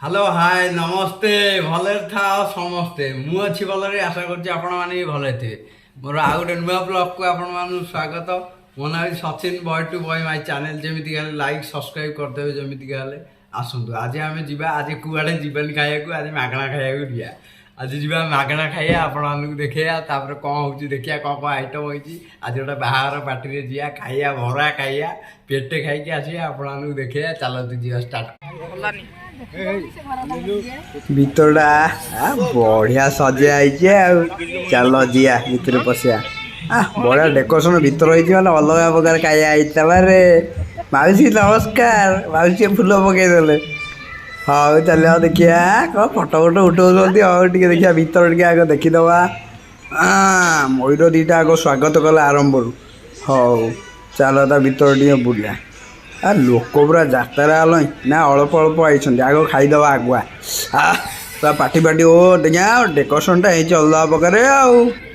hello hi नमस्ते भले था समस्ते मु अच्छी भलरे आशा करछि आपण माने भी भले थे मोर आ गोटे नुआ ब्लॉग को आपण मानु स्वागत मो ना सचिन बॉय टू बॉय माय चैनल जेमिति गाले लाइक सब्सक्राइब कर देबे जेमिति गाले आसंतु आज आमे जिबा आज कुआडे जीवन खाया को आज मागणा खाया को दिया आज जीवा मागणा खाया आपण मानु देखिया तापर कोन होची देखिया कोन आइटम होची आज गोटे बाहर पार्टी रे जिया खाया भरा खाया पेटे खाई के आसिया आपण मानु देखिया चलो जीवा स्टार्ट ভিতরটা বঢ়িয়া সজা হয়েছে চাল জিয়া ভিতরে পশিয়া বঢ়িয়া ডেকোরেশন ভিতর হয়েছে মানে অলগা প্রকার খাইয়া হইতাবারে মাউসী নমস্কার মাউসী ফুল পকাই দেলে হଉ ଚାଲ ଦେଖିବା କ'ଣ ଫଟୋ ଫଟୋ ଉଠଉଛନ୍ତି ହଉ ଟିକେ ଦେଖିବା ଭିତର ଟିକେ ଆଗ ଦେଖିଦେବା ମୟୂର ଦୁଇଟା ଆଗ ସ୍ୱାଗତ କଲା ଆରମ୍ଭରୁ ହଉ ଚାଲ ତା ଭିତର ଟିକେ ବୁଲିବା लोक पूरा जात्रा हल ना अल्प अल्प आई आग खाईदे आगुआ पार्टी पार्टी ओ देखिए डेकोरेशन टा अलग प्रकार